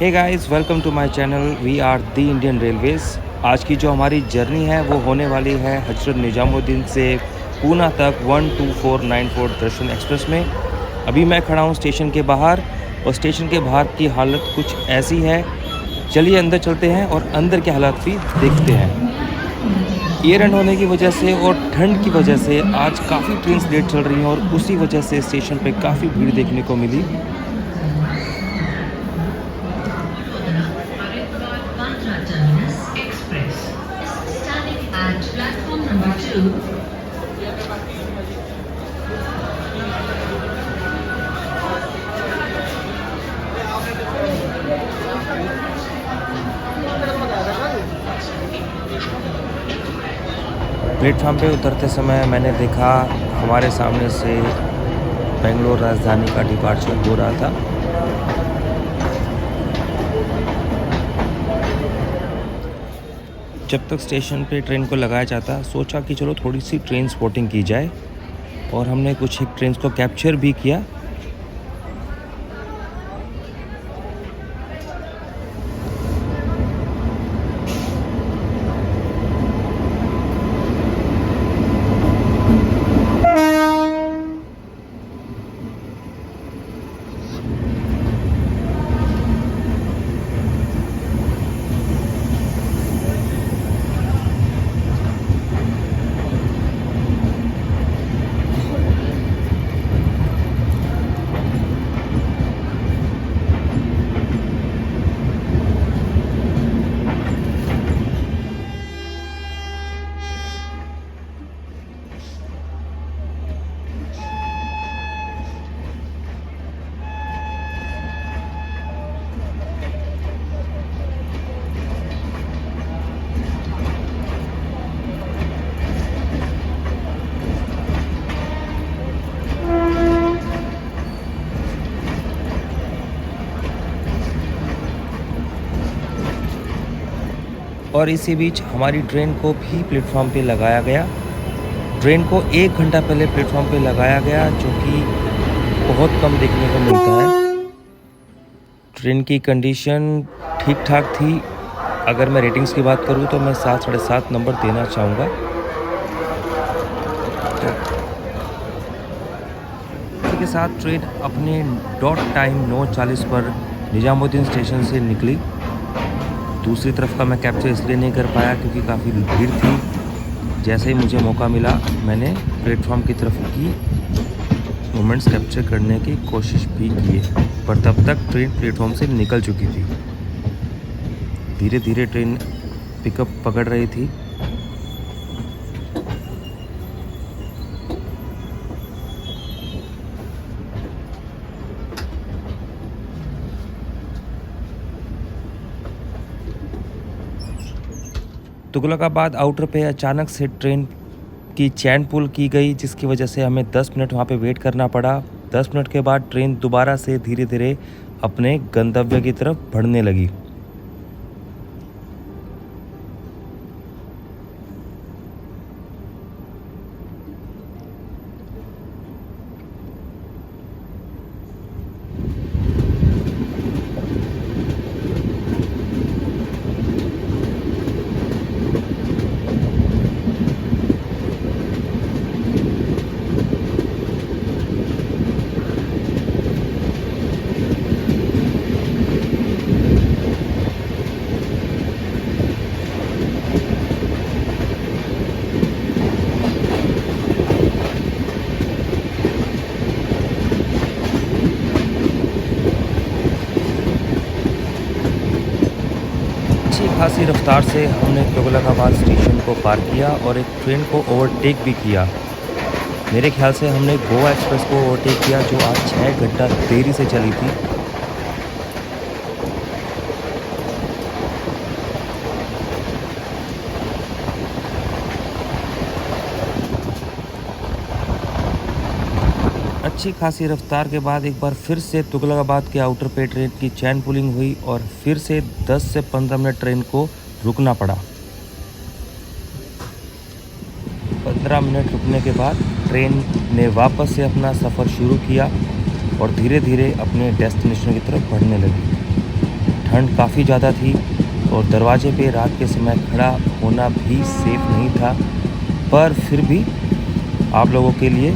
Hey guys, welcome to my channel. We are the Indian Railways. आज की जो हमारी जर्नी है वो होने वाली है हज़रत निज़ामुद्दीन से पूना तक 12494 दर्शन एक्सप्रेस में। अभी मैं खड़ा हूँ स्टेशन के बाहर और स्टेशन के बाहर की हालत कुछ ऐसी है। चलिए अंदर चलते हैं और अंदर के हालात भी देखते हैं। ईयर एंड होने की वजह से और ठंड की वजह से आज काफ़ी ट्रेन्स लेट चल रही हैं और उसी वजह से स्टेशन पे काफ़ी भीड़ देखने को मिली। प्लेटफॉर्म पे उतरते समय मैंने देखा हमारे सामने से बेंगलोर राजधानी का डिपार्चर हो रहा था। जब तक स्टेशन पे ट्रेन को लगाया जाता सोचा कि चलो थोड़ी सी ट्रेन स्पॉटिंग की जाए और हमने कुछ एक ट्रेन को कैप्चर भी किया। और इसी बीच हमारी ट्रेन को भी प्लेटफॉर्म पे लगाया गया। ट्रेन को 1 घंटा पहले प्लेटफॉर्म पे लगाया गया, जो कि बहुत कम देखने को मिलता है। ट्रेन की कंडीशन ठीक ठाक थी। अगर मैं रेटिंग्स की बात करूँ तो मैं 7 साढ़े 7 नंबर देना चाहूँगा। इसी के साथ ट्रेन अपने डॉट टाइम 9:40 पर निज़ामुद्दीन स्टेशन से निकली। दूसरी तरफ का मैं कैप्चर इसलिए नहीं कर पाया क्योंकि काफ़ी भीड़ थी। जैसे ही मुझे मौका मिला मैंने प्लेटफॉर्म की तरफ की मोमेंट्स कैप्चर करने की कोशिश भी की, पर तब तक ट्रेन प्लेटफॉर्म से निकल चुकी थी। धीरे धीरे ट्रेन पिकअप पकड़ रही थी। तुगलकाबाद आउटर पे अचानक से ट्रेन की चैन पुल की गई, जिसकी वजह से हमें 10 मिनट वहाँ पे वेट करना पड़ा। 10 मिनट के बाद ट्रेन दोबारा से धीरे धीरे अपने गंतव्य की तरफ बढ़ने लगी। अच्छी खासी रफ्तार से हमने तुगलकाबाद स्टेशन को पार किया और एक ट्रेन को ओवरटेक भी किया। मेरे ख्याल से हमने गोवा एक्सप्रेस को ओवरटेक किया, जो आज 6 घंटा देरी से चली थी। अच्छी खासी रफ्तार के बाद एक बार फिर से तुगलकाबाद के आउटर पे ट्रेन की चैन पुलिंग हुई और फिर से 10 से 15 मिनट ट्रेन को रुकना पड़ा। 15 मिनट रुकने के बाद ट्रेन ने वापस से अपना सफ़र शुरू किया और धीरे धीरे अपने डेस्टिनेशन की तरफ बढ़ने लगी। ठंड काफ़ी ज़्यादा थी और दरवाजे पे रात के समय खड़ा होना भी सेफ नहीं था, पर फिर भी आप लोगों के लिए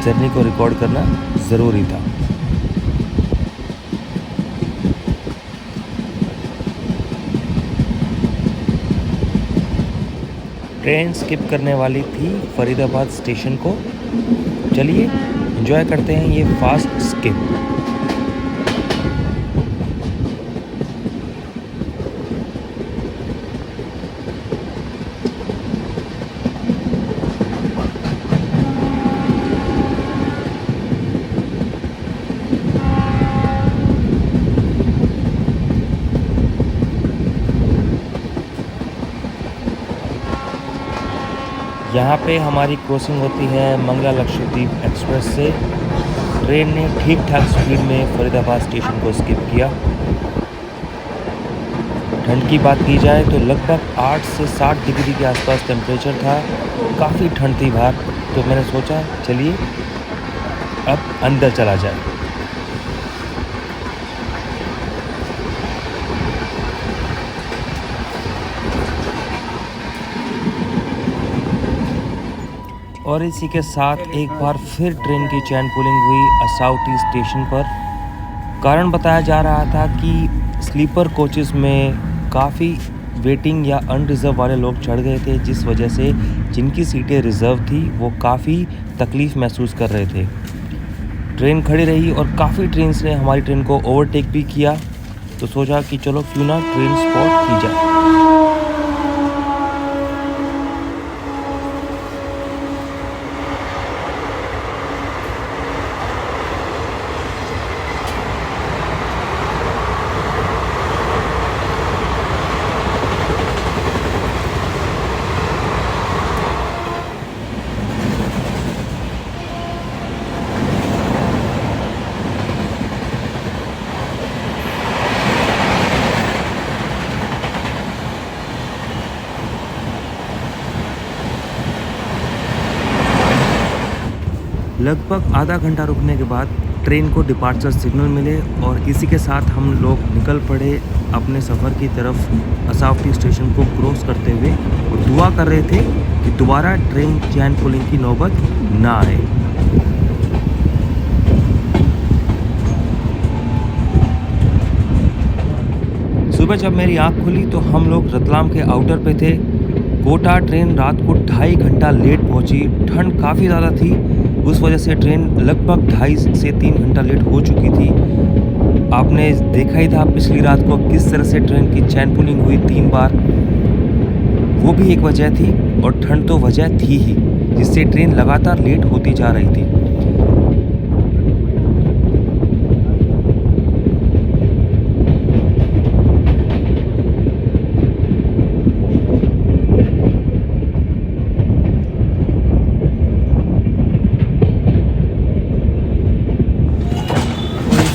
जर्नी को रिकॉर्ड करना ज़रूरी था। ट्रेन स्किप करने वाली थी फरीदाबाद स्टेशन को। चलिए एंजॉय करते हैं ये फास्ट स्किप। यहाँ पे हमारी क्रॉसिंग होती है मंगला लक्षद्वीप एक्सप्रेस से। ट्रेन ने ठीक ठाक स्पीड में फरीदाबाद स्टेशन को स्किप किया। ठंड की बात की जाए तो लगभग 8 से 7 डिग्री के आसपास टेम्परेचर था, काफ़ी ठंड थी बाहर। तो मैंने सोचा चलिए अब अंदर चला जाए। और इसी के साथ एक बार फिर ट्रेन की चैन पुलिंग हुई असाउटी स्टेशन पर। कारण बताया जा रहा था कि स्लीपर कोचेस में काफ़ी वेटिंग या अनरिज़र्व वाले लोग चढ़ गए थे, जिस वजह से जिनकी सीटें रिज़र्व थी वो काफ़ी तकलीफ़ महसूस कर रहे थे। ट्रेन खड़ी रही और काफ़ी ट्रेन्स ने हमारी ट्रेन को ओवरटेक भी किया, तो सोचा कि चलो क्यों ना ट्रेन स्पॉट की जाए। लगभग आधा घंटा रुकने के बाद ट्रेन को डिपार्चर सिग्नल मिले और इसी के साथ हम लोग निकल पड़े अपने सफ़र की तरफ। असाउटी स्टेशन को क्रॉस करते हुए और दुआ कर रहे थे कि दोबारा ट्रेन चैन पुलिंग की नौबत ना आए। सुबह जब मेरी आँख खुली तो हम लोग रतलाम के आउटर पे थे। कोटा ट्रेन रात को 2.5 घंटा लेट पहुंची। ठंड काफ़ी ज़्यादा थी, उस वजह से ट्रेन लगभग 2.5 से 3 घंटा लेट हो चुकी थी। आपने देखा ही था पिछली रात को किस तरह से ट्रेन की चैन पुलिंग हुई 3 बार। वो भी एक वजह थी और ठंड तो वजह थी ही, जिससे ट्रेन लगातार लेट होती जा रही थी।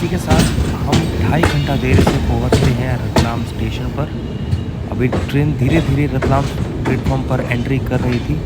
के साथ हम 2.5 घंटा देर से पहुंचते हैं रतलाम स्टेशन पर। अभी ट्रेन धीरे धीरे रतलाम प्लेटफॉर्म पर एंट्री कर रही थी।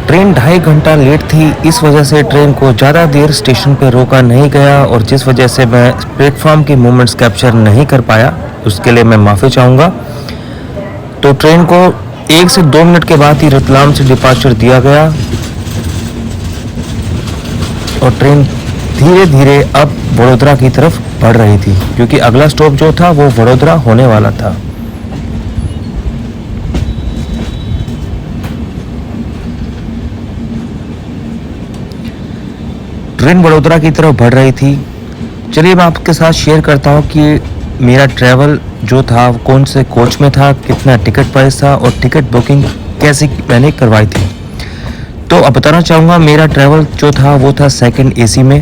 ट्रेन 2.5 घंटा लेट थी, इस वजह से ट्रेन को ज़्यादा देर स्टेशन पर रोका नहीं गया और जिस वजह से मैं प्लेटफॉर्म की मूवमेंट्स कैप्चर नहीं कर पाया, उसके लिए मैं माफ़ी चाहूँगा। तो ट्रेन को 1 से 2 मिनट के बाद ही रतलाम से डिपार्चर दिया गया और ट्रेन धीरे धीरे अब वडोदरा की तरफ बढ़ रही थी क्योंकि अगला स्टॉप जो था वो वडोदरा होने वाला था। ट्रेन वडोदरा की तरफ बढ़ रही थी। चलिए मैं आपके साथ शेयर करता हूँ कि मेरा ट्रैवल जो था कौन से कोच में था, कितना टिकट प्राइस था और टिकट बुकिंग कैसे मैंने करवाई थी। तो अब बताना चाहूँगा मेरा ट्रैवल जो था वो था सेकंड एसी में।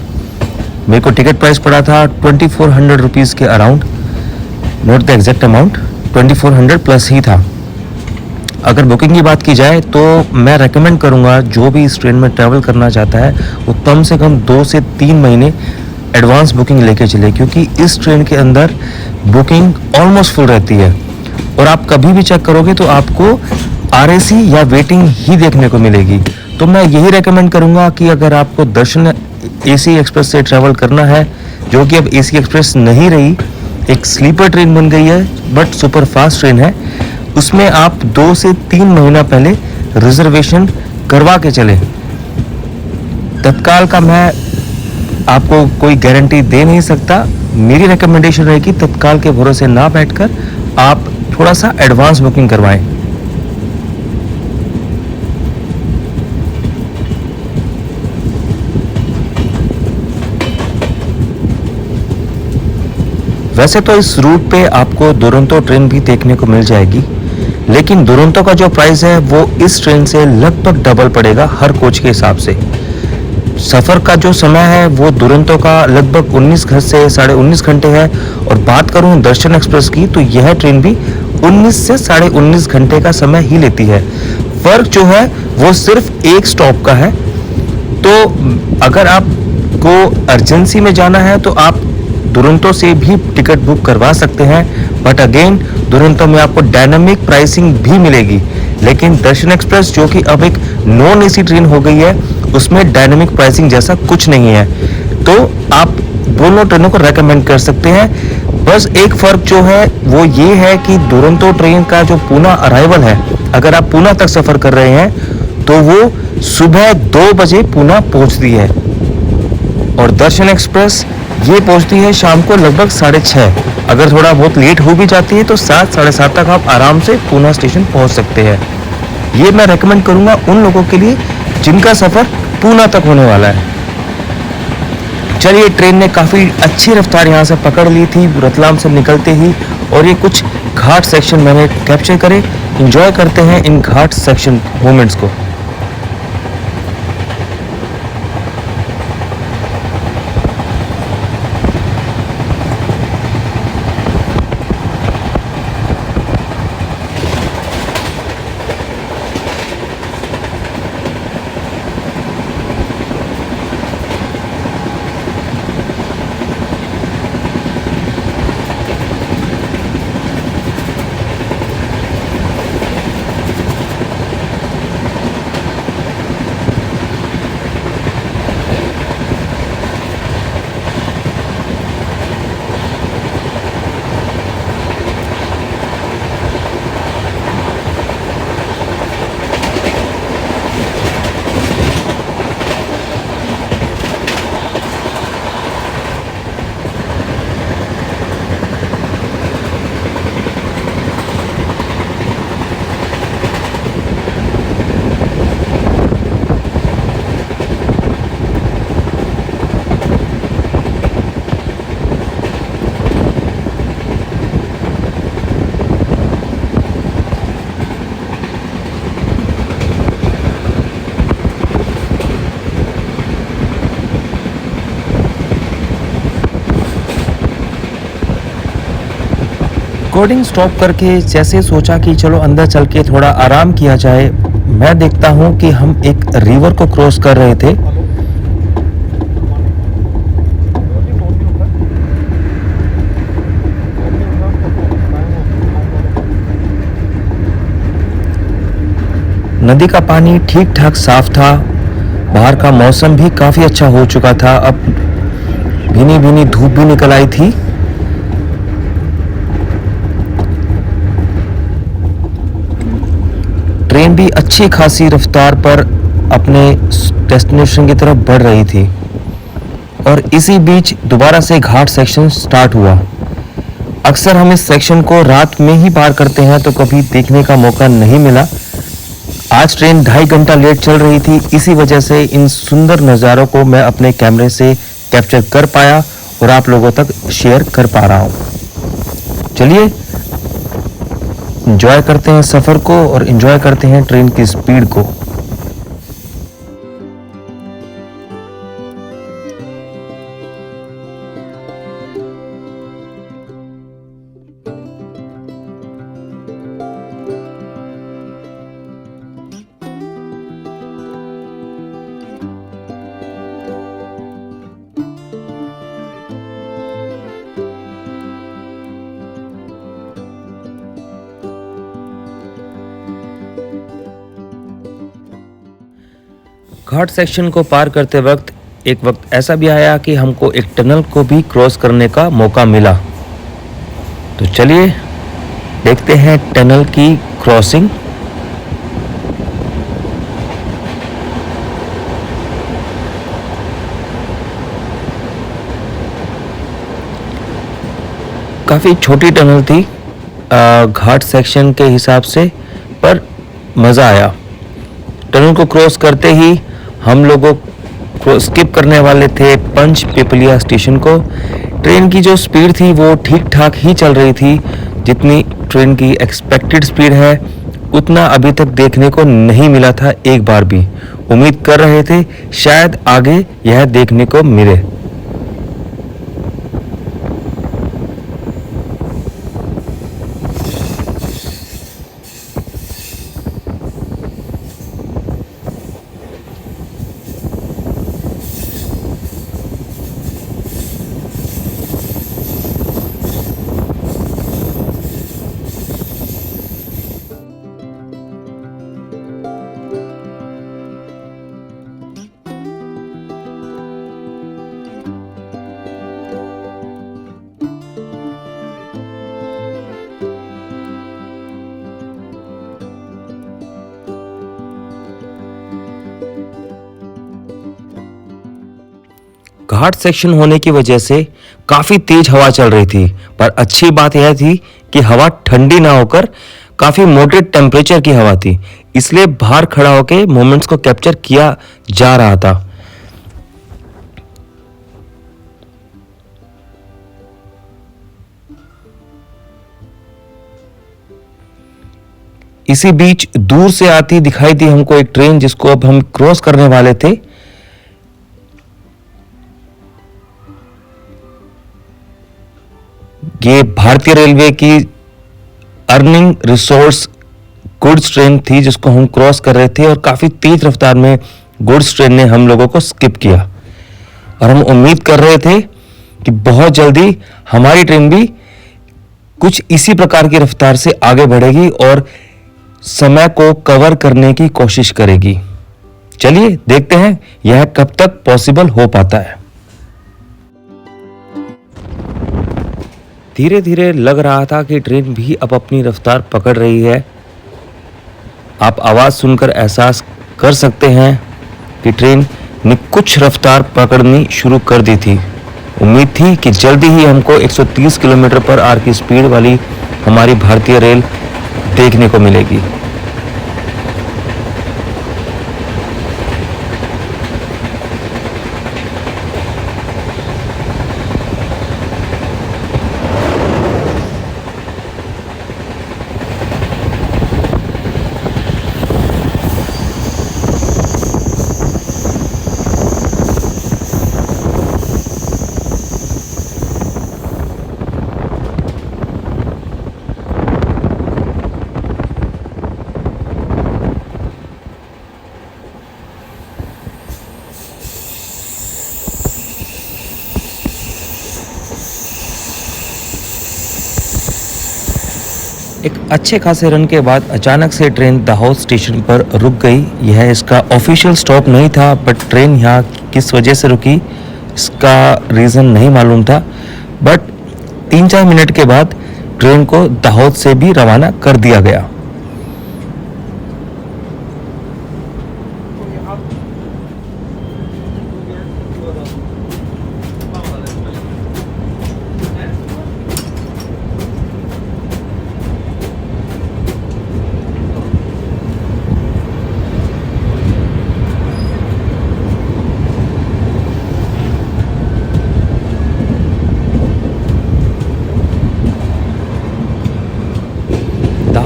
मेरे को टिकट प्राइस पड़ा था 2400 रुपीज़ के around, note the exact amount, 2400 plus ही था। अगर बुकिंग की बात की जाए तो मैं रेकमेंड करूँगा जो भी इस ट्रेन में ट्रैवल करना चाहता है वो कम से कम 2 से 3 महीने एडवांस बुकिंग लेके चले, क्योंकि इस ट्रेन के अंदर बुकिंग ऑलमोस्ट फुल रहती है और आप कभी भी चेक करोगे तो आपको आरएसी या वेटिंग ही देखने को मिलेगी। तो मैं यही रेकमेंड करूँगा कि अगर आपको दर्शन एसी एक्सप्रेस से ट्रैवल करना है, जो कि अब एसी एक्सप्रेस नहीं रही, एक स्लीपर ट्रेन बन गई है बट सुपर फास्ट ट्रेन है, उसमें आप 2 से 3 महीना पहले रिजर्वेशन करवा के चले। तत्काल का मैं आपको कोई गारंटी दे नहीं सकता, मेरी रिकमेंडेशन रहेगी तत्काल के भरोसे ना बैठकर आप थोड़ा सा एडवांस बुकिंग करवाएं। वैसे तो इस रूट पे आपको दुरंतो ट्रेन भी देखने को मिल जाएगी, लेकिन दुरंतो का जो प्राइस है वो इस ट्रेन से लगभग डबल पड़ेगा हर कोच के हिसाब से। सफ़र का जो समय है वो दुरंतो का लगभग 19 से 19.5 घंटे है और बात करूं दर्शन एक्सप्रेस की तो यह ट्रेन भी 19 से 19.5 घंटे का समय ही लेती है। फ़र्क जो है वो सिर्फ एक स्टॉप का है। तो अगर आपको अर्जेंसी में जाना है तो आप दुरंतो से भी टिकट बुक करवा सकते हैं, बट अगेन दुरंतो में आपको डायनामिक प्राइसिंग भी मिलेगी, लेकिन दर्शन एक्सप्रेस जो कि अब एक नॉन एसी ट्रेन हो गई है उसमें डायनामिक प्राइसिंग जैसा कुछ नहीं है। तो आप दोनों ट्रेनों को रेकमेंड कर सकते हैं। बस एक फ़र्क जो है वो ये है कि दुरंतो ट्रेन का जो पूना अराइवल है, अगर आप पूना तक सफ़र कर रहे हैं तो वो सुबह 2 बजे पूना पहुंचती है और दर्शन एक्सप्रेस ये पहुंचती है शाम को लगभग 6:30। अगर थोड़ा बहुत लेट हो भी जाती है तो 7 साढ़े 7 तक आप आराम से पूना स्टेशन पहुंच सकते हैं। ये मैं रेकमेंड करूंगा उन लोगों के लिए जिनका सफ़र पूना तक होने वाला है। चलिए, ट्रेन ने काफ़ी अच्छी रफ्तार यहाँ से पकड़ ली थी रतलाम से निकलते ही, और ये कुछ घाट सेक्शन मैंने कैप्चर करे। इंजॉय करते हैं इन घाट सेक्शन मोमेंट्स को। रिकॉर्डिंग स्टॉप करके जैसे सोचा कि चलो अंदर चल के थोड़ा आराम किया जाए, मैं देखता हूँ कि हम एक रिवर को क्रॉस कर रहे थे। नदी का पानी ठीक ठाक साफ था, बाहर का मौसम भी काफ़ी अच्छा हो चुका था, अब भीनी भीनी धूप भी निकल आई थी। ट्रेन भी अच्छी खासी रफ्तार पर अपने डेस्टिनेशन की तरफ बढ़ रही थी। और इसी बीच दोबारा से घाट सेक्शन स्टार्ट हुआ। अक्सर हम इस सेक्शन को रात में ही पार करते हैं तो कभी देखने का मौका नहीं मिला। आज ट्रेन 2.5 घंटा लेट चल रही थी, इसी वजह से इन सुंदर नज़ारों को मैं अपने कैमरे से कैप्चर कर पाया और आप लोगों तक शेयर कर पा रहा हूँ। चलिए एंजॉय करते हैं सफ़र को और एंजॉय करते हैं ट्रेन की स्पीड को। घाट सेक्शन को पार करते वक्त एक वक्त ऐसा भी आया कि हमको एक टनल को भी क्रॉस करने का मौका मिला। तो चलिए देखते हैं टनल की क्रॉसिंग। काफ़ी छोटी टनल थी घाट सेक्शन के हिसाब से, पर मज़ा आया। टनल को क्रॉस करते ही हम लोगों को स्किप करने वाले थे पंच पिपलिया स्टेशन को। ट्रेन की जो स्पीड थी वो ठीक ठाक ही चल रही थी, जितनी ट्रेन की एक्सपेक्टेड स्पीड है उतना अभी तक देखने को नहीं मिला था एक बार भी। उम्मीद कर रहे थे शायद आगे यह देखने को मिले। घाट सेक्शन होने की वजह से काफ़ी तेज हवा चल रही थी, पर अच्छी बात यह थी कि हवा ठंडी ना होकर काफ़ी मॉडरेट टेम्परेचर की हवा थी, इसलिए बाहर खड़ा होकर मोमेंट्स को कैप्चर किया जा रहा था। इसी बीच दूर से आती दिखाई दी हमको एक ट्रेन, जिसको अब हम क्रॉस करने वाले थे। ये भारतीय रेलवे की अर्निंग रिसोर्स गुड्स ट्रेन थी जिसको हम क्रॉस कर रहे थे, और काफ़ी तेज रफ्तार में गुड्स ट्रेन ने हम लोगों को स्किप किया। और हम उम्मीद कर रहे थे कि बहुत जल्दी हमारी ट्रेन भी कुछ इसी प्रकार की रफ्तार से आगे बढ़ेगी और समय को कवर करने की कोशिश करेगी। चलिए देखते हैं यह कब तक पॉसिबल हो पाता है। धीरे धीरे लग रहा था कि ट्रेन भी अब अपनी रफ्तार पकड़ रही है। आप आवाज़ सुनकर एहसास कर सकते हैं कि ट्रेन ने कुछ रफ्तार पकड़नी शुरू कर दी थी। उम्मीद थी कि जल्दी ही हमको 130 किलोमीटर पर आवर की स्पीड वाली हमारी भारतीय रेल देखने को मिलेगी। एक अच्छे खासे रन के बाद अचानक से ट्रेन दाहोद स्टेशन पर रुक गई। यह इसका ऑफिशियल स्टॉप नहीं था, बट ट्रेन यहाँ किस वजह से रुकी इसका रीज़न नहीं मालूम था। बट 3-4 मिनट के बाद ट्रेन को दाहोद से भी रवाना कर दिया गया।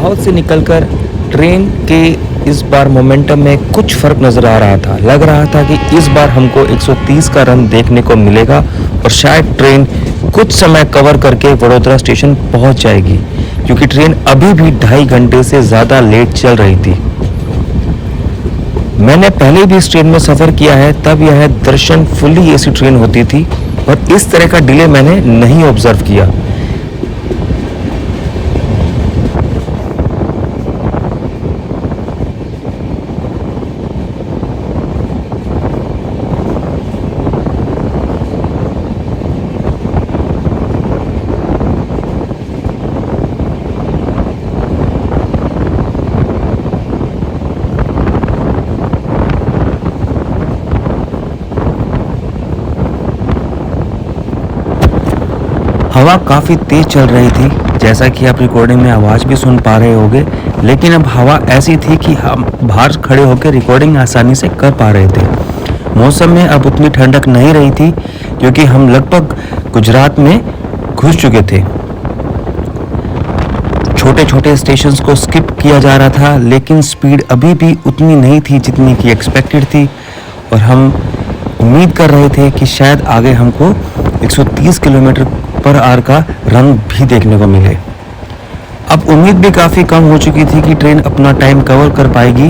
लाहौर से निकलकर ट्रेन के इस बार मोमेंटम में कुछ फ़र्क नज़र आ रहा था। लग रहा था कि इस बार हमको 130 का रन देखने को मिलेगा और शायद ट्रेन कुछ समय कवर करके वडोदरा स्टेशन पहुंच जाएगी, क्योंकि ट्रेन अभी भी 2.5 घंटे से ज़्यादा लेट चल रही थी। मैंने पहले भी इस ट्रेन में सफ़र किया है, तब यह दर्शन फुल्ली एसी ट्रेन होती थी और इस तरह का डिले मैंने नहीं ऑब्जर्व किया। हवा काफ़ी तेज़ चल रही थी, जैसा कि आप रिकॉर्डिंग में आवाज़ भी सुन पा रहे होंगे, लेकिन अब हवा ऐसी थी कि हम बाहर खड़े होकर रिकॉर्डिंग आसानी से कर पा रहे थे। मौसम में अब उतनी ठंडक नहीं रही थी, क्योंकि हम लगभग गुजरात में घुस चुके थे। छोटे छोटे स्टेशंस को स्किप किया जा रहा था, लेकिन स्पीड अभी भी उतनी नहीं थी जितनी कि एक्सपेक्टेड थी और हम उम्मीद कर रहे थे कि शायद आगे हमको 130 किलोमीटर पर आवर का रन भी देखने को मिले। अब उम्मीद भी काफ़ी कम हो चुकी थी कि ट्रेन अपना टाइम कवर कर पाएगी,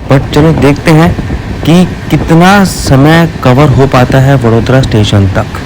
बट चलो देखते हैं कि कितना समय कवर हो पाता है वडोदरा स्टेशन तक।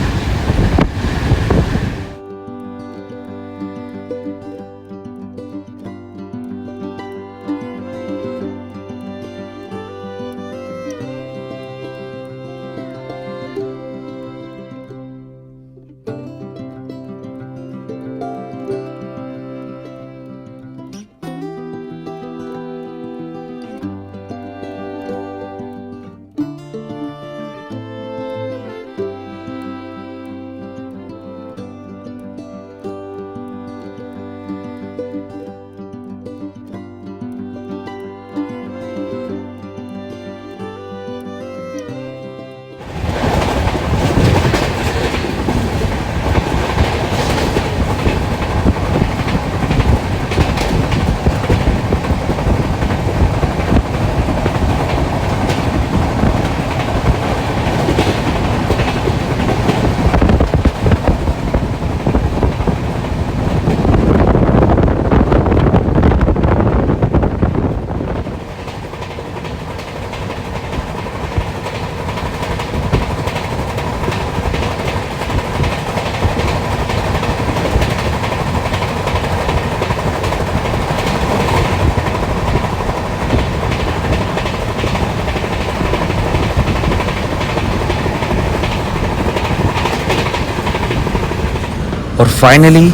और फाइनली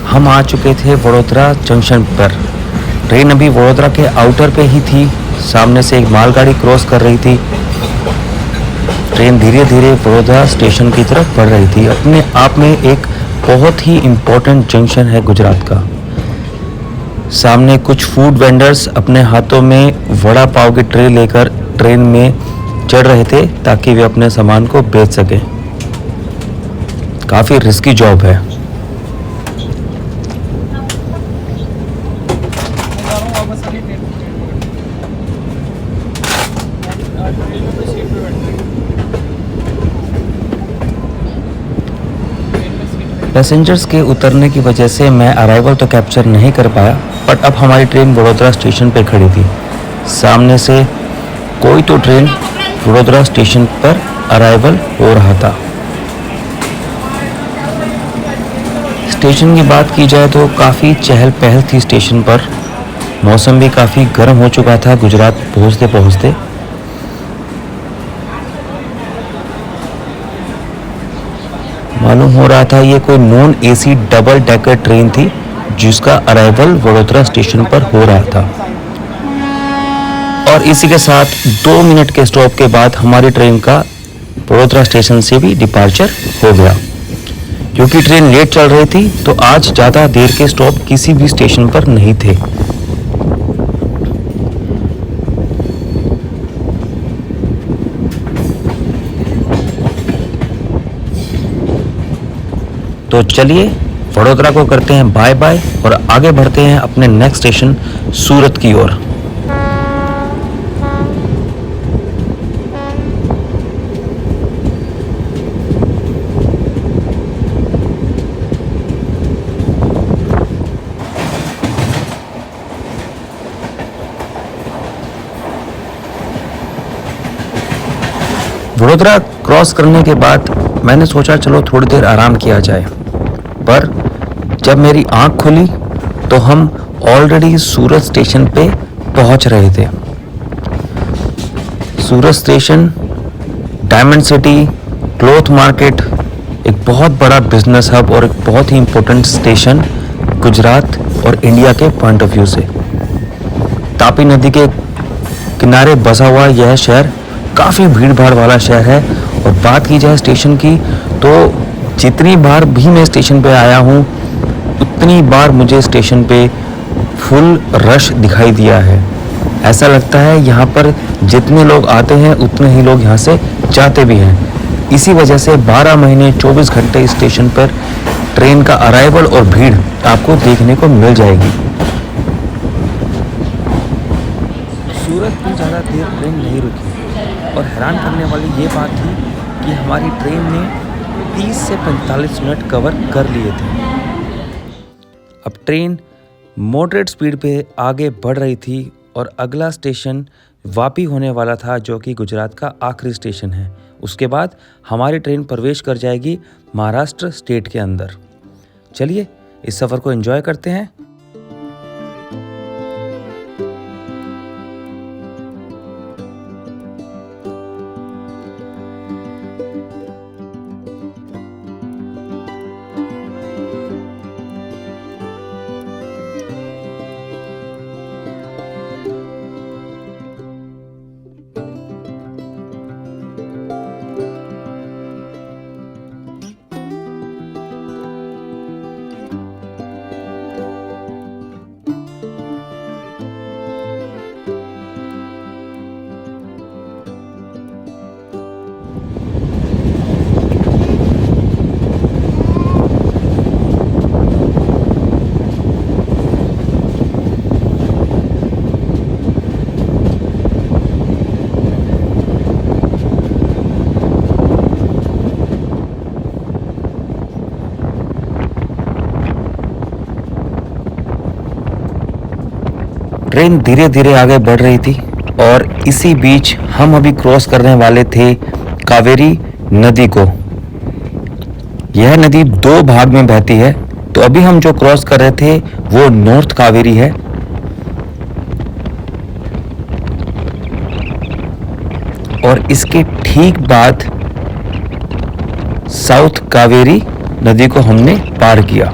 हम आ चुके थे वडोदरा जंक्शन पर। ट्रेन अभी वडोदरा के आउटर पे ही थी, सामने से एक मालगाड़ी क्रॉस कर रही थी। ट्रेन धीरे धीरे वडोदरा स्टेशन की तरफ बढ़ रही थी। अपने आप में एक बहुत ही इम्पोर्टेंट जंक्शन है गुजरात का। सामने कुछ फूड वेंडर्स अपने हाथों में वड़ा पाव की ट्रे लेकर ट्रेन में चढ़ रहे थे ताकि वे अपने सामान को बेच सकें। काफ़ी रिस्की जॉब है। पैसेंजर्स के उतरने की वजह से मैं अराइवल तो कैप्चर नहीं कर पाया, बट अब हमारी ट्रेन वडोदरा स्टेशन पे खड़ी थी। सामने से कोई तो ट्रेन वडोदरा स्टेशन पर अराइवल हो रहा था। स्टेशन की बात की जाए तो काफ़ी चहल पहल थी स्टेशन पर। मौसम भी काफ़ी गर्म हो चुका था गुजरात पहुँचते पहुँचते। मालूम हो रहा था ये कोई non AC double decker train थी जिसका अराइवल वडोदरा स्टेशन पर हो रहा था। और इसी के साथ 2 मिनट के स्टॉप के बाद हमारी ट्रेन का वडोदरा स्टेशन से भी डिपार्चर हो गया। क्योंकि ट्रेन लेट चल रही थी तो आज ज़्यादा देर के स्टॉप किसी भी स्टेशन पर नहीं थे। तो चलिए वडोदरा को करते हैं बाय बाय और आगे बढ़ते हैं अपने नेक्स्ट स्टेशन सूरत की ओर। वडोदरा क्रॉस करने के बाद मैंने सोचा चलो थोड़ी देर आराम किया जाए, पर जब मेरी आंख खुली तो हम ऑलरेडी सूरत स्टेशन पे पहुंच रहे थे। Surat station, diamond city, cloth market, एक बहुत बड़ा बिजनेस हब और एक बहुत ही इम्पोर्टेंट स्टेशन गुजरात और इंडिया के पॉइंट ऑफ व्यू से। तापी नदी के किनारे बसा हुआ यह शहर काफ़ी भीड़ भाड़ वाला शहर है। और बात की जाए स्टेशन की, तो जितनी बार भी मैं स्टेशन पे आया हूँ उतनी बार मुझे स्टेशन पे फुल रश दिखाई दिया है। ऐसा लगता है यहाँ पर जितने लोग आते हैं उतने ही लोग यहाँ से जाते भी हैं। इसी वजह से 12 महीने 24 घंटे इस स्टेशन पर ट्रेन का अराइवल और भीड़ आपको देखने को मिल जाएगी। सूरत में ज़्यादा देर ट्रेन नहीं रुकी और हैरान करने वाली ये बात थी कि हमारी ट्रेन ने 30 से 45 मिनट कवर कर लिए थे। अब ट्रेन मॉडरेट स्पीड पे आगे बढ़ रही थी और अगला स्टेशन वापी होने वाला था, जो कि गुजरात का आखिरी स्टेशन है। उसके बाद हमारी ट्रेन प्रवेश कर जाएगी महाराष्ट्र स्टेट के अंदर। चलिए इस सफ़र को एंजॉय करते हैं। ट्रेन धीरे धीरे आगे बढ़ रही थी और इसी बीच हम अभी क्रॉस करने वाले थे कावेरी नदी को। यह नदी 2 भाग में बहती है, तो अभी हम जो क्रॉस कर रहे थे वो नॉर्थ कावेरी है। और इसके ठीक बाद साउथ कावेरी नदी को हमने पार किया।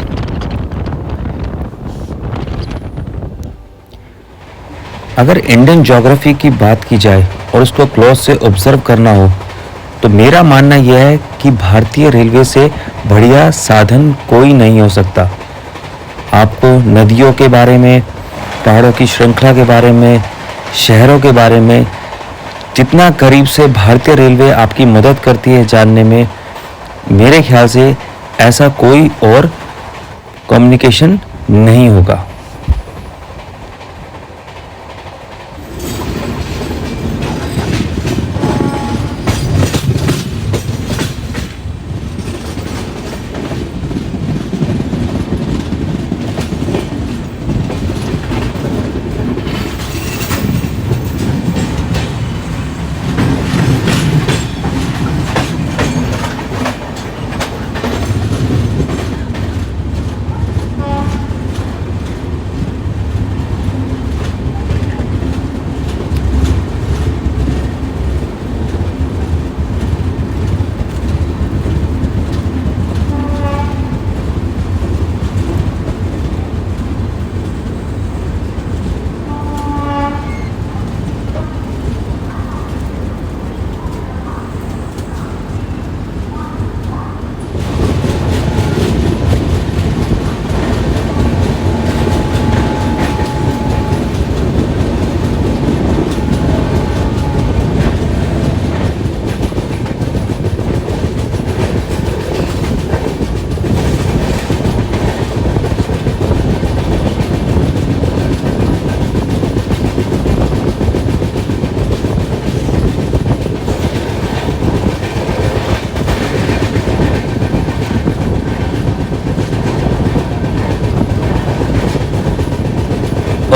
अगर इंडियन ज्योग्राफी की बात की जाए और उसको क्लोज से ऑब्जर्व करना हो तो मेरा मानना यह है कि भारतीय रेलवे से बढ़िया साधन कोई नहीं हो सकता। आपको नदियों के बारे में, पहाड़ों की श्रृंखला के बारे में, शहरों के बारे में जितना करीब से भारतीय रेलवे आपकी मदद करती है जानने में, मेरे ख्याल से ऐसा कोई और कम्युनिकेशन नहीं होगा।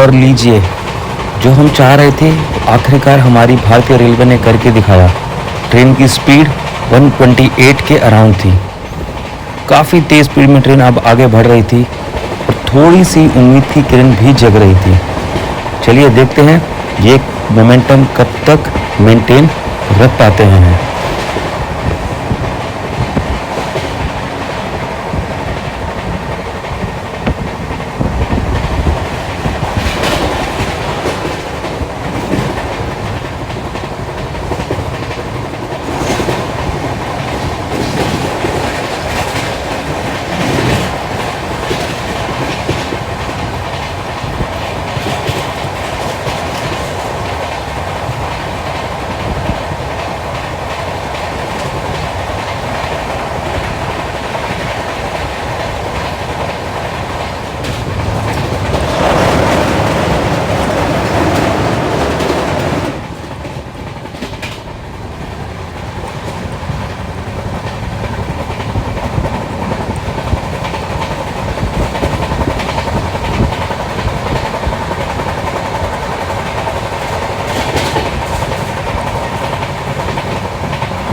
और लीजिए, जो हम चाह रहे थे आखिरकार हमारी भारतीय रेलवे ने करके दिखाया। ट्रेन की स्पीड 128 के अराउंड थी। काफ़ी तेज़ स्पीड में ट्रेन अब आगे बढ़ रही थी और थोड़ी सी उम्मीद की किरण भी जग रही थी। चलिए देखते हैं ये मोमेंटम कब तक मेंटेन रख पाते हैं।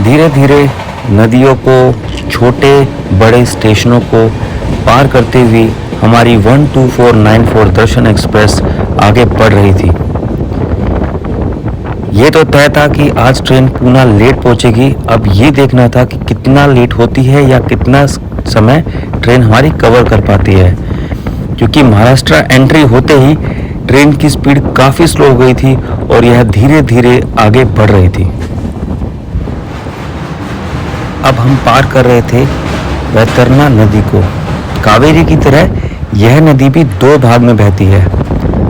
धीरे धीरे नदियों को, छोटे बड़े स्टेशनों को पार करते हुए हमारी 12494 दर्शन एक्सप्रेस आगे बढ़ रही थी। ये तो तय था कि आज ट्रेन पूना लेट पहुंचेगी। अब ये देखना था कि कितना लेट होती है या कितना समय ट्रेन हमारी कवर कर पाती है, क्योंकि महाराष्ट्र एंट्री होते ही ट्रेन की स्पीड काफ़ी स्लो हो गई थी और यह धीरे धीरे आगे बढ़ रही थी। अब हम पार कर रहे थे वैतरना नदी को। कावेरी की तरह यह नदी भी दो भाग में बहती है।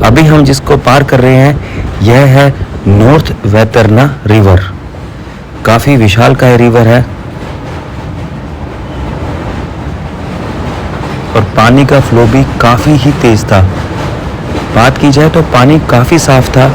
अभी हम जिसको पार कर रहे हैं यह है नॉर्थ वैतरना रिवर। काफ़ी विशालकाय रिवर है और पानी का फ्लो भी काफ़ी ही तेज था। बात की जाए तो पानी काफ़ी साफ था।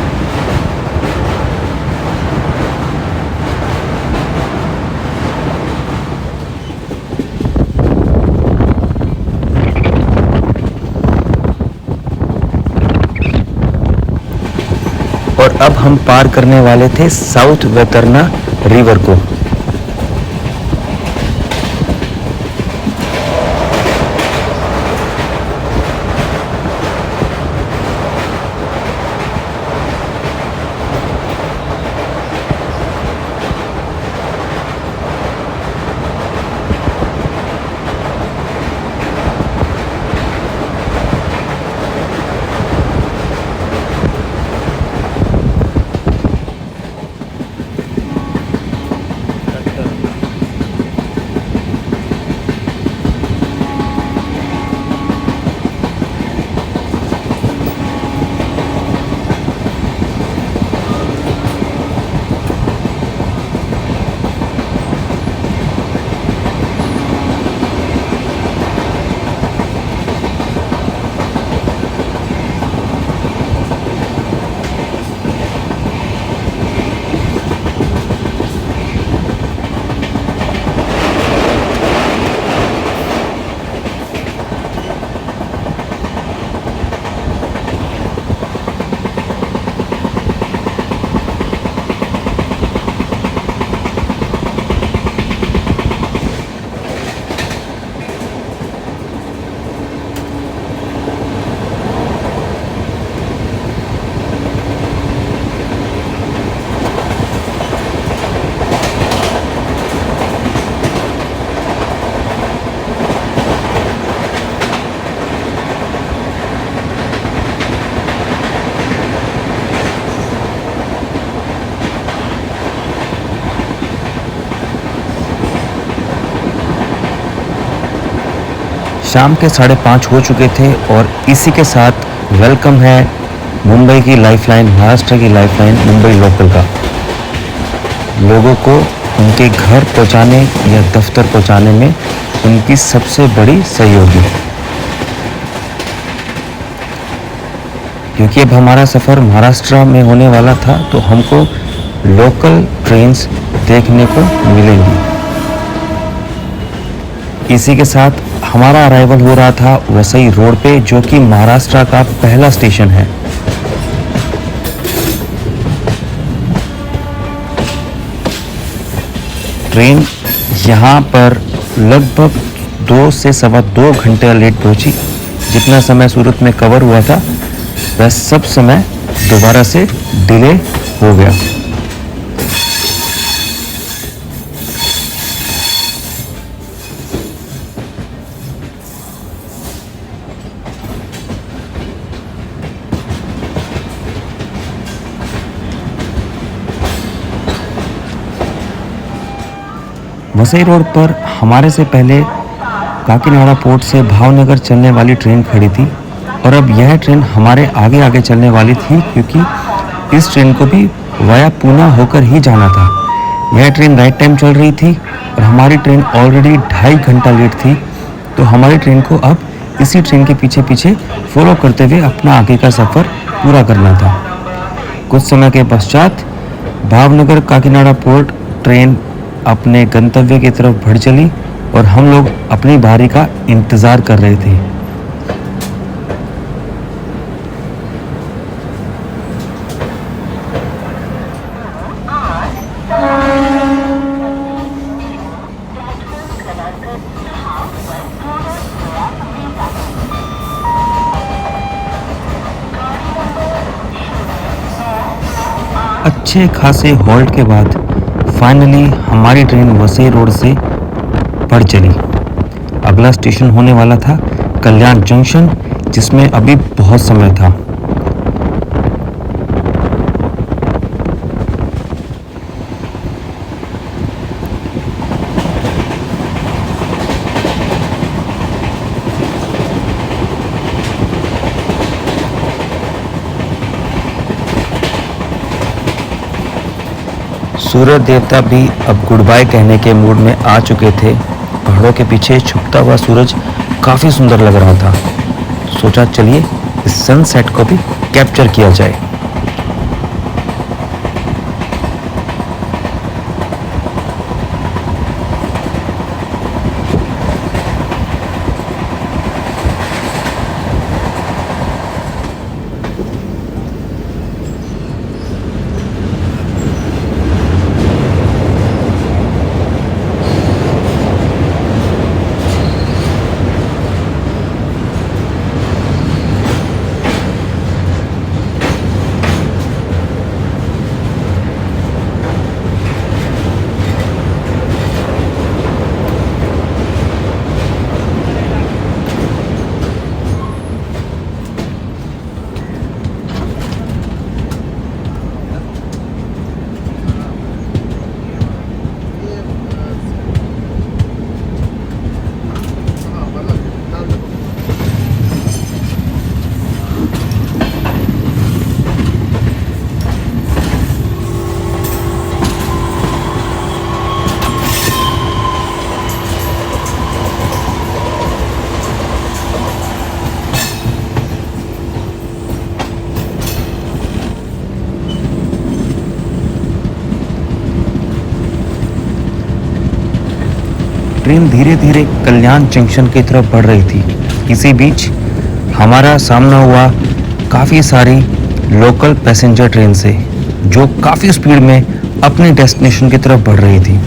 और अब हम पार करने वाले थे साउथ वैतरना रिवर को। शाम के 5:30 हो चुके थे और इसी के साथ वेलकम है मुंबई की लाइफलाइन, महाराष्ट्र की लाइफलाइन मुंबई लोकल का। लोगों को उनके घर पहुंचाने या दफ्तर पहुंचाने में उनकी सबसे बड़ी सहयोगी, क्योंकि अब हमारा सफ़र महाराष्ट्र में होने वाला था तो हमको लोकल ट्रेन्स देखने को मिलेंगी। इसी के साथ हमारा अराइवल हो रहा था वसई रोड पे, जो कि महाराष्ट्र का पहला स्टेशन है। ट्रेन यहाँ पर लगभग 2 से सवा 2 घंटे लेट पहुंची। जितना समय सूरत में कवर हुआ था वह सब समय दोबारा से डिले हो गया। वसई रोड पर हमारे से पहले काकीनाडा पोर्ट से भावनगर चलने वाली ट्रेन खड़ी थी और अब यह ट्रेन हमारे आगे आगे चलने वाली थी, क्योंकि इस ट्रेन को भी वाया पूना होकर ही जाना था। यह ट्रेन राइट टाइम चल रही थी और हमारी ट्रेन ऑलरेडी 2.5 घंटा लेट थी, तो हमारी ट्रेन को अब इसी ट्रेन के पीछे पीछे फॉलो करते हुए अपना आगे का सफ़र पूरा करना था। कुछ समय के पश्चात भावनगर काकीनाडा पोर्ट ट्रेन अपने गंतव्य की तरफ बढ़ चली और हम लोग अपनी बारी का इंतज़ार कर रहे थे। अच्छे खासे हॉल्ट के बाद फाइनली हमारी ट्रेन वसई रोड से बढ़ चली। अगला स्टेशन होने वाला था कल्याण जंक्शन, जिसमें अभी बहुत समय था। सूरज देवता भी अब गुड बाय कहने के मूड में आ चुके थे। पहाड़ों के पीछे छुपता हुआ सूरज काफ़ी सुंदर लग रहा था। सोचा चलिए इस सनसेट को भी कैप्चर किया जाए। ट्रेन धीरे धीरे कल्याण जंक्शन की तरफ बढ़ रही थी। इसी बीच हमारा सामना हुआ काफ़ी सारी लोकल पैसेंजर ट्रेन से, जो काफ़ी स्पीड में अपने डेस्टिनेशन की तरफ बढ़ रही थी।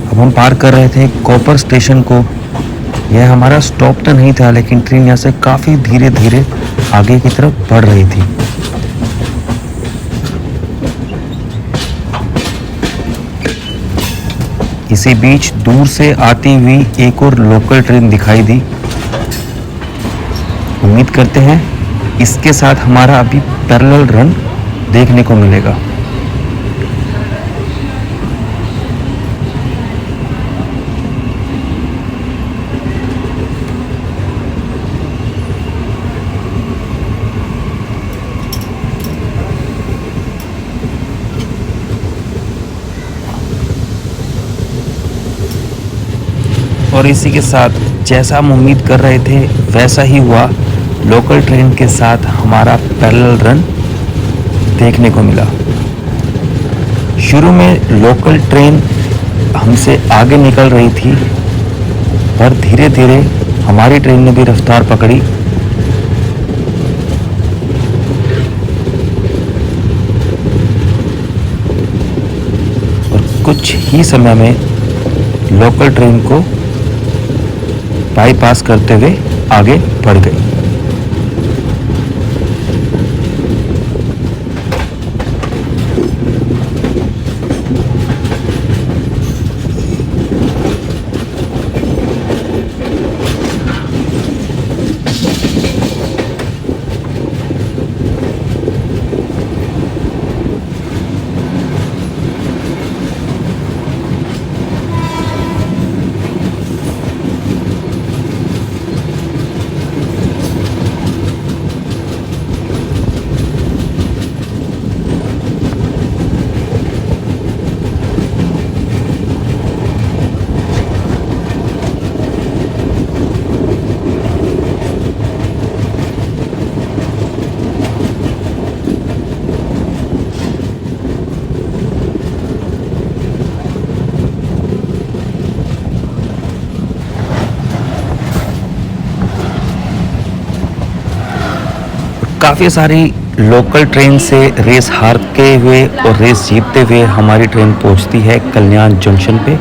अब हम पार कर रहे थे कॉपर स्टेशन को। यह हमारा स्टॉप तो नहीं था, लेकिन ट्रेन यहाँ से काफ़ी धीरे धीरे आगे की तरफ बढ़ रही थी। इसी बीच दूर से आती हुई एक और लोकल ट्रेन दिखाई दी। उम्मीद करते हैं इसके साथ हमारा अभी पैरेलल रन देखने को मिलेगा। और इसी के साथ जैसा हम उम्मीद कर रहे थे वैसा ही हुआ। लोकल ट्रेन के साथ हमारा पैरेलल रन देखने को मिला। शुरू में लोकल ट्रेन हमसे आगे निकल रही थी, पर धीरे धीरे हमारी ट्रेन ने भी रफ्तार पकड़ी। कुछ ही समय में लोकल ट्रेन को बाईपास करते हुए आगे बढ़ गई। काफ़ी सारी लोकल ट्रेन से रेस हारते हुए और रेस जीतते हुए हमारी ट्रेन पहुंचती है कल्याण जंक्शन पे।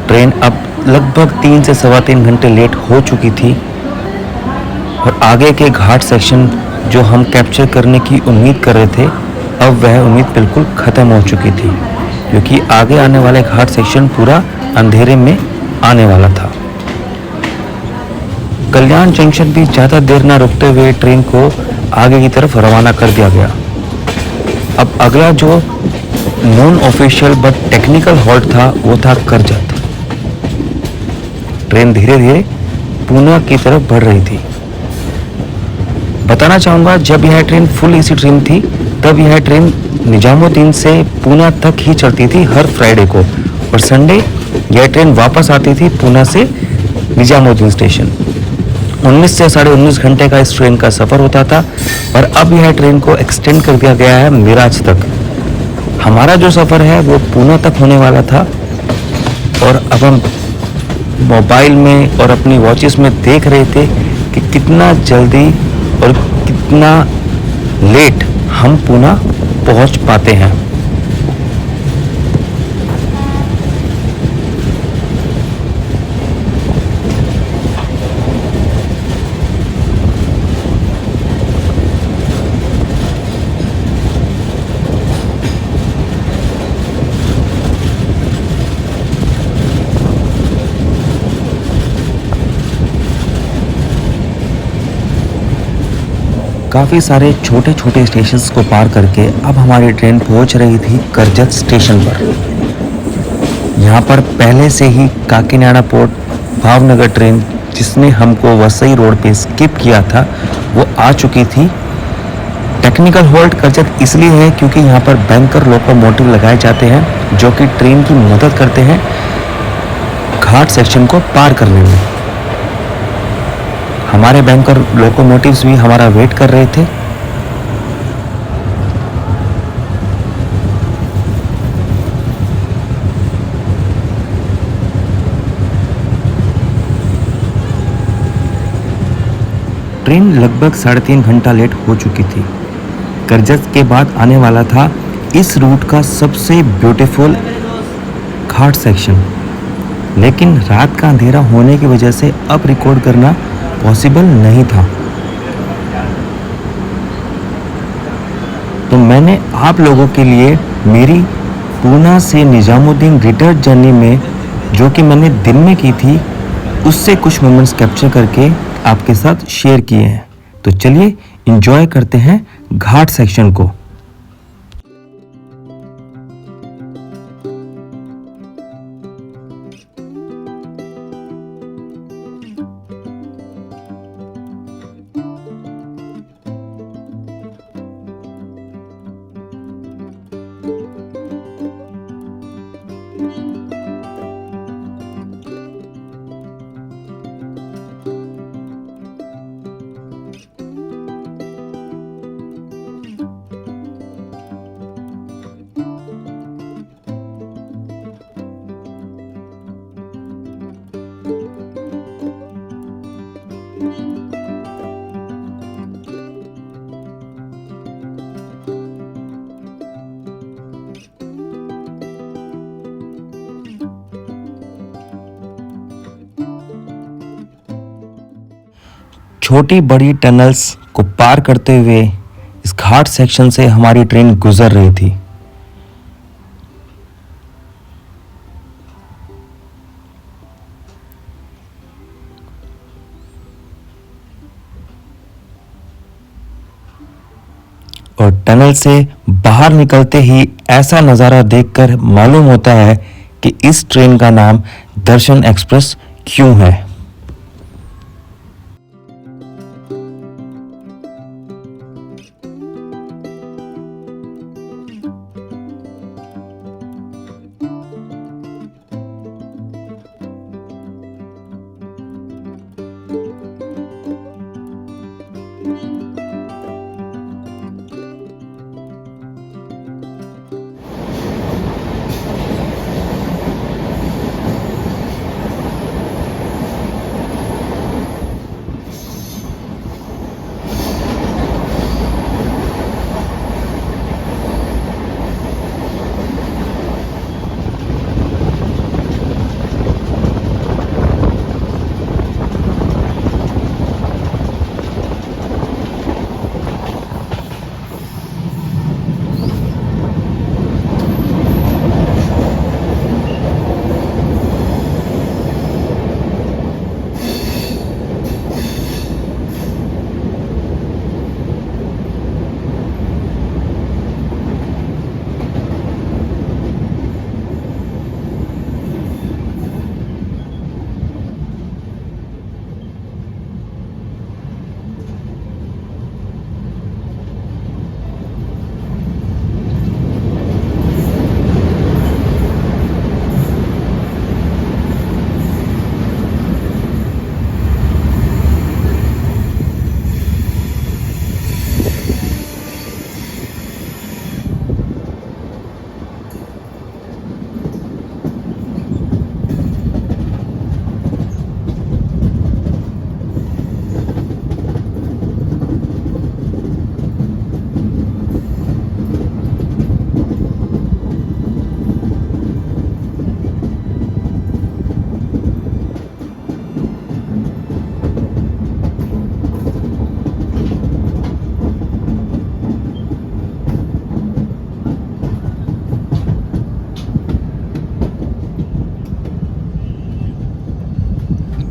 ट्रेन अब लगभग 3 से सवा 3 घंटे लेट हो चुकी थी और आगे के घाट सेक्शन जो हम कैप्चर करने की उम्मीद कर रहे थे, अब वह उम्मीद बिल्कुल ख़त्म हो चुकी थी, क्योंकि आगे आने वाले घाट सेक्शन पूरा अंधेरे में आने वाला था। कल्याण जंक्शन भी ज़्यादा देर न रुकते हुए ट्रेन को आगे की तरफ रवाना कर दिया गया। अब अगला जो non official but technical halt था वो था करजत। ट्रेन धीरे धीरे पूना की तरफ बढ़ रही थी। बताना चाहूँगा, जब यह ट्रेन फुल एसी ट्रेन थी तब यह ट्रेन निजामुद्दीन से पूना तक ही चलती थी हर फ्राइडे को, और संडे यह ट्रेन वापस आती थी पूना से निजामुद्दीन स्टेशन। 19 से 19.5 घंटे का इस ट्रेन का सफ़र होता था, और अब यह ट्रेन को एक्सटेंड कर दिया गया है मिराज तक। हमारा जो सफ़र है वो पूना तक होने वाला था, और अब हम मोबाइल में और अपनी वॉचेस में देख रहे थे कि कितना जल्दी और कितना लेट हम पूना पहुंच पाते हैं। काफ़ी सारे छोटे छोटे स्टेशंस को पार करके अब हमारी ट्रेन पहुंच रही थी करजत स्टेशन पर। यहाँ पर पहले से ही काकीनाडा पोर्ट भावनगर ट्रेन, जिसने हमको वसई रोड पे स्किप किया था, वो आ चुकी थी। टेक्निकल हॉल्ट करजत इसलिए है क्योंकि यहाँ पर बैंकर लोकोमोटिव लगाए जाते हैं जो कि ट्रेन की मदद करते हैं घाट सेक्शन को पार करने में। हमारे बैंकर लोकोमोटिव्स भी हमारा वेट कर रहे थे। ट्रेन लगभग 3.5 घंटा लेट हो चुकी थी। करजत के बाद आने वाला था इस रूट का सबसे ब्यूटीफुल घाट सेक्शन, लेकिन रात का अंधेरा होने की वजह से अब रिकॉर्ड करना पॉसिबल नहीं था। तो मैंने आप लोगों के लिए मेरी पूना से निजामुद्दीन रिटर्न जर्नी में, जो कि मैंने दिन में की थी, उससे कुछ मोमेंट्स कैप्चर करके आपके साथ शेयर किए हैं। तो चलिए एंजॉय करते हैं घाट सेक्शन को। छोटी बड़ी टनल्स को पार करते हुए इस घाट सेक्शन से हमारी ट्रेन गुजर रही थी। और टनल से बाहर निकलते ही ऐसा नज़ारा देखकर मालूम होता है कि इस ट्रेन का नाम दर्शन एक्सप्रेस क्यों है।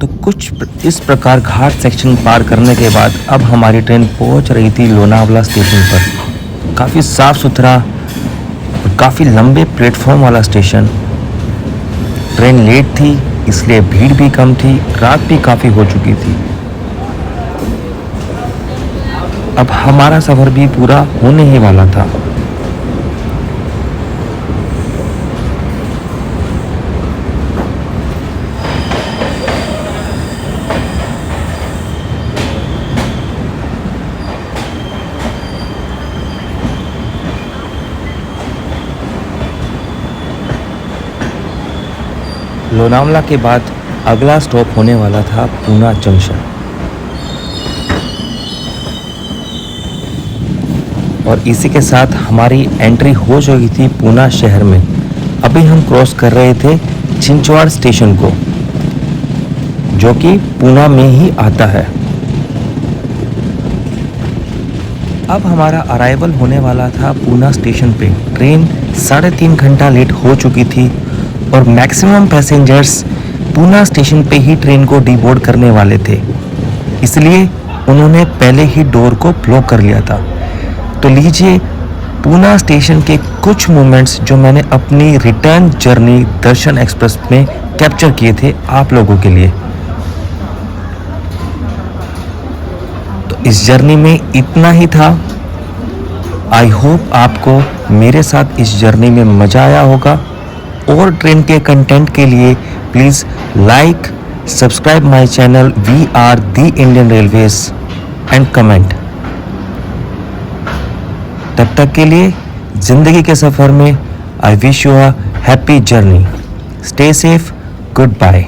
तो कुछ इस प्रकार घाट सेक्शन पार करने के बाद अब हमारी ट्रेन पहुंच रही थी लोनावला स्टेशन पर। काफ़ी साफ़ सुथरा और काफ़ी लंबे प्लेटफॉर्म वाला स्टेशन। ट्रेन लेट थी इसलिए भीड़ भी कम थी, रात भी काफ़ी हो चुकी थी। अब हमारा सफ़र भी पूरा होने ही वाला था। लोनावला के बाद अगला स्टॉप होने वाला था पूना जंक्शन। और इसी के साथ हमारी एंट्री हो चुकी थी पूना शहर में। अभी हम क्रॉस कर रहे थे चिंचवाड़ स्टेशन को, जो कि पूना में ही आता है। अब हमारा अराइवल होने वाला था पूना स्टेशन पे। ट्रेन 3.5 घंटा लेट हो चुकी थी और मैक्सिमम पैसेंजर्स पूना स्टेशन पे ही ट्रेन को डीबोर्ड करने वाले थे, इसलिए उन्होंने पहले ही डोर को ब्लॉक कर लिया था। तो लीजिए पूना स्टेशन के कुछ मोमेंट्स जो मैंने अपनी रिटर्न जर्नी दर्शन एक्सप्रेस में कैप्चर किए थे आप लोगों के लिए। तो इस जर्नी में इतना ही था। आई होप आपको मेरे साथ इस जर्नी में मज़ा आया होगा। और ट्रेन के कंटेंट के लिए please like, subscribe my channel we are the Indian Railways and comment. तब तक के लिए ज़िंदगी के सफ़र में I wish you a happy journey. Stay safe, good bye.